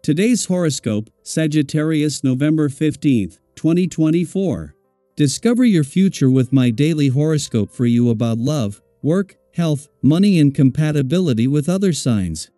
Today's horoscope, Sagittarius November 15th, 2024. Discover your future with my daily horoscope for you about love, work, health, money and compatibility with other signs.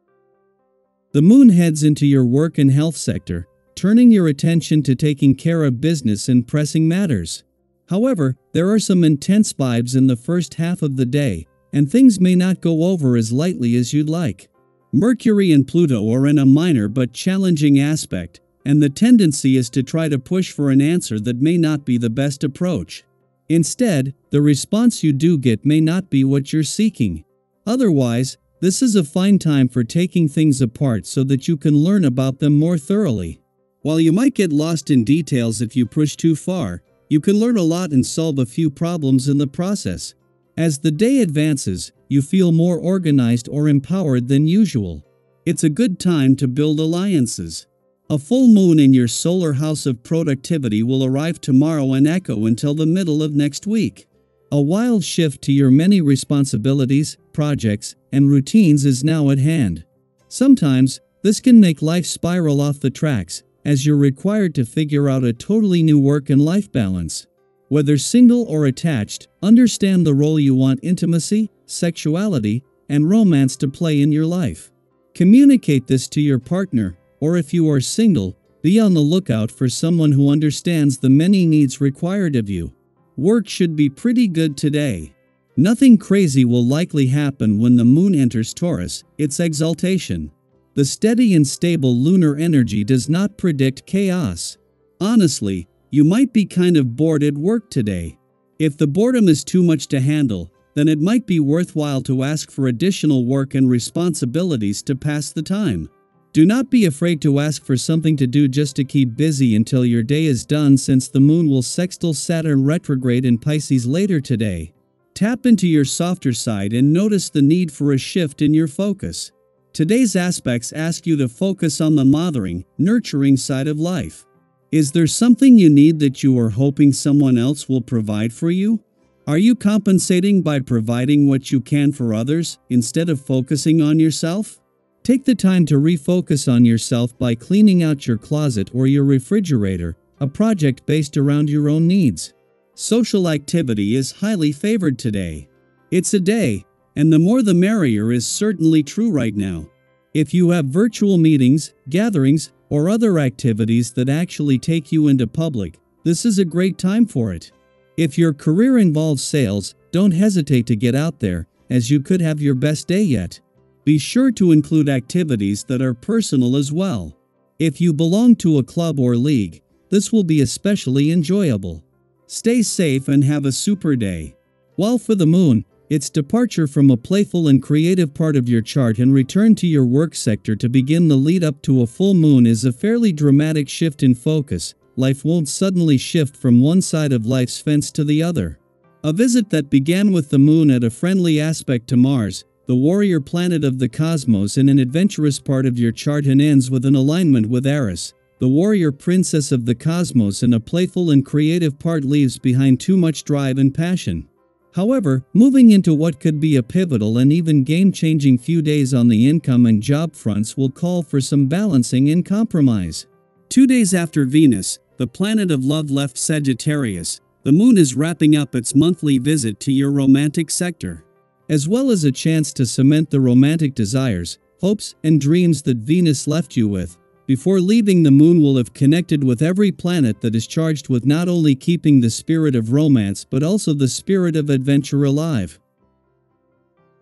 The moon heads into your work and health sector, turning your attention to taking care of business and pressing matters. However, there are some intense vibes in the first half of the day, and things may not go over as lightly as you'd like. Mercury and Pluto are in a minor but challenging aspect, and the tendency is to try to push for an answer that may not be the best approach. Instead, the response you do get may not be what you're seeking. Otherwise, this is a fine time for taking things apart so that you can learn about them more thoroughly. While you might get lost in details if you push too far, you can learn a lot and solve a few problems in the process. As the day advances, you feel more organized or empowered than usual. It's a good time to build alliances. A full moon in your solar house of productivity will arrive tomorrow and echo until the middle of next week. A wild shift to your many responsibilities, projects, and routines is now at hand. Sometimes, this can make life spiral off the tracks, as you're required to figure out a totally new work and life balance. Whether single or attached, understand the role you want intimacy, sexuality, and romance to play in your life. Communicate this to your partner, or if you are single, be on the lookout for someone who understands the many needs required of you. Work should be pretty good today. Nothing crazy will likely happen when the moon enters Taurus, its exaltation. The steady and stable lunar energy does not predict chaos. Honestly, you might be kind of bored at work today. If the boredom is too much to handle, then it might be worthwhile to ask for additional work and responsibilities to pass the time. Do not be afraid to ask for something to do just to keep busy until your day is done, since the moon will sextile Saturn retrograde in Pisces later today. Tap into your softer side and notice the need for a shift in your focus. Today's aspects ask you to focus on the mothering, nurturing side of life. Is there something you need that you are hoping someone else will provide for you? Are you compensating by providing what you can for others, instead of focusing on yourself? Take the time to refocus on yourself by cleaning out your closet or your refrigerator, a project based around your own needs. Social activity is highly favored today. It's a day, and the more the merrier is certainly true right now. If you have virtual meetings, gatherings, or other activities that actually take you into public, this is a great time for it. If your career involves sales, don't hesitate to get out there, as you could have your best day yet. Be sure to include activities that are personal as well. If you belong to a club or league, this will be especially enjoyable. Stay safe and have a super day. While for the moon, its departure from a playful and creative part of your chart and return to your work sector to begin the lead up to a full moon is a fairly dramatic shift in focus. Life won't suddenly shift from one side of life's fence to the other. A visit that began with the moon at a friendly aspect to Mars, the warrior planet of the cosmos, in an adventurous part of your chart, and ends with an alignment with Eris, the warrior princess of the cosmos, in a playful and creative part, leaves behind too much drive and passion. However, moving into what could be a pivotal and even game-changing few days on the income and job fronts will call for some balancing and compromise. 2 days after Venus, the planet of love, left Sagittarius, the moon is wrapping up its monthly visit to your romantic sector. As well as a chance to cement the romantic desires, hopes, and dreams that Venus left you with. Before leaving, the moon will have connected with every planet that is charged with not only keeping the spirit of romance but also the spirit of adventure alive.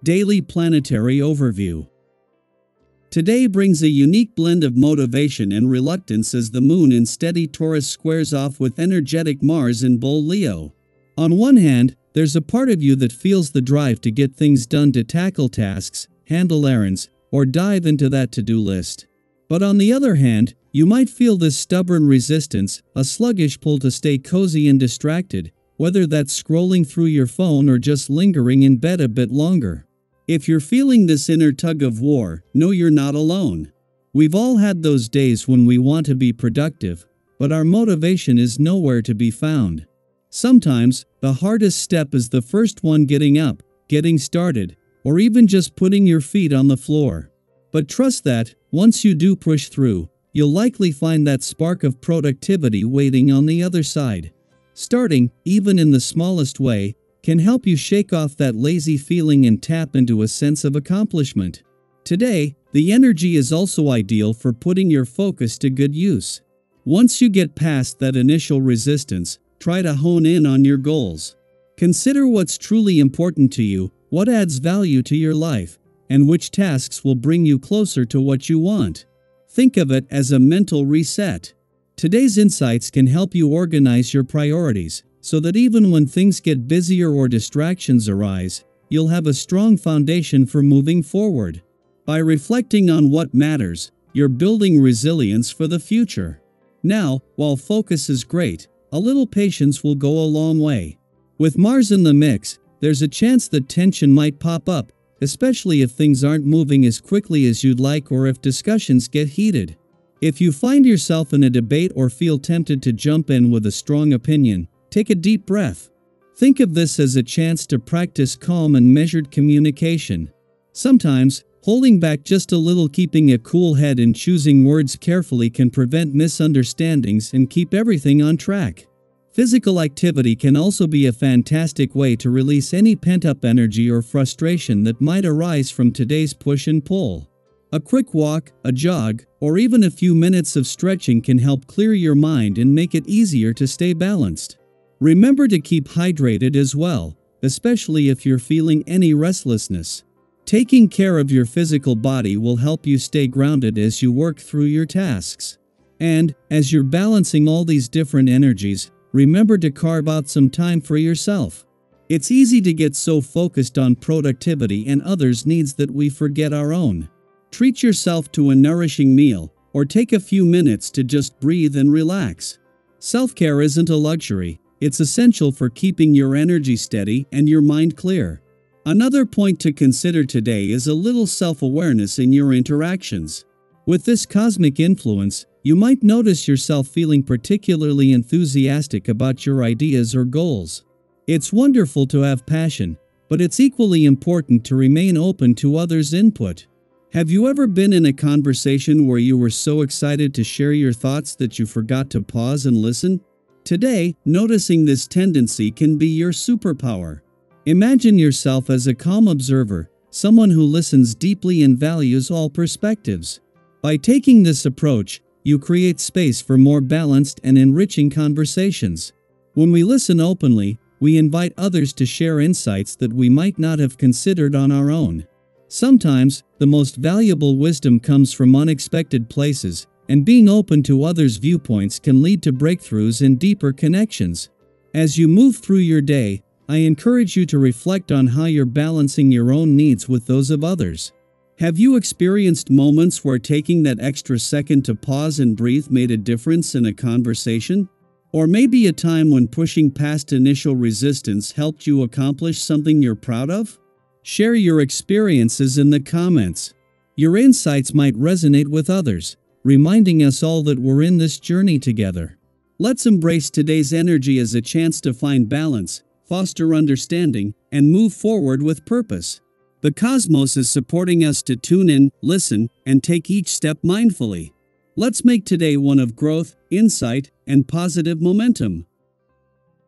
Daily Planetary Overview. Today brings a unique blend of motivation and reluctance as the moon in steady Taurus squares off with energetic Mars in bold Leo. On one hand, there's a part of you that feels the drive to get things done, to tackle tasks, handle errands, or dive into that to-do list. But on the other hand, you might feel this stubborn resistance, a sluggish pull to stay cozy and distracted, whether that's scrolling through your phone or just lingering in bed a bit longer. If you're feeling this inner tug of war, know you're not alone. We've all had those days when we want to be productive, but our motivation is nowhere to be found. Sometimes, the hardest step is the first one: getting up, getting started, or even just putting your feet on the floor. But trust that, once you do push through, you'll likely find that spark of productivity waiting on the other side. Starting, even in the smallest way, can help you shake off that lazy feeling and tap into a sense of accomplishment. Today, the energy is also ideal for putting your focus to good use. Once you get past that initial resistance, try to hone in on your goals. Consider what's truly important to you, what adds value to your life, and which tasks will bring you closer to what you want. Think of it as a mental reset. Today's insights can help you organize your priorities, so that even when things get busier or distractions arise, you'll have a strong foundation for moving forward. By reflecting on what matters, you're building resilience for the future. Now, while focus is great, a little patience will go a long way. With Mars in the mix, there's a chance that tension might pop up, especially if things aren't moving as quickly as you'd like or if discussions get heated. If you find yourself in a debate or feel tempted to jump in with a strong opinion, take a deep breath. Think of this as a chance to practice calm and measured communication. Sometimes, holding back just a little, keeping a cool head and choosing words carefully can prevent misunderstandings and keep everything on track. Physical activity can also be a fantastic way to release any pent-up energy or frustration that might arise from today's push and pull. A quick walk, a jog, or even a few minutes of stretching can help clear your mind and make it easier to stay balanced. Remember to keep hydrated as well, especially if you're feeling any restlessness. Taking care of your physical body will help you stay grounded as you work through your tasks. And, as you're balancing all these different energies, remember to carve out some time for yourself. It's easy to get so focused on productivity and others' needs that we forget our own. Treat yourself to a nourishing meal, or take a few minutes to just breathe and relax. Self-care isn't a luxury, it's essential for keeping your energy steady and your mind clear. Another point to consider today is a little self-awareness in your interactions. With this cosmic influence, you might notice yourself feeling particularly enthusiastic about your ideas or goals. It's wonderful to have passion, but it's equally important to remain open to others' input. Have you ever been in a conversation where you were so excited to share your thoughts that you forgot to pause and listen? Today, noticing this tendency can be your superpower. Imagine yourself as a calm observer, someone who listens deeply and values all perspectives. By taking this approach, you create space for more balanced and enriching conversations. When we listen openly, we invite others to share insights that we might not have considered on our own. Sometimes, the most valuable wisdom comes from unexpected places, and being open to others' viewpoints can lead to breakthroughs and deeper connections. As you move through your day, I encourage you to reflect on how you're balancing your own needs with those of others. Have you experienced moments where taking that extra second to pause and breathe made a difference in a conversation? Or maybe a time when pushing past initial resistance helped you accomplish something you're proud of? Share your experiences in the comments. Your insights might resonate with others, reminding us all that we're in this journey together. Let's embrace today's energy as a chance to find balance, foster understanding, and move forward with purpose. The cosmos is supporting us to tune in, listen, and take each step mindfully. Let's make today one of growth, insight, and positive momentum.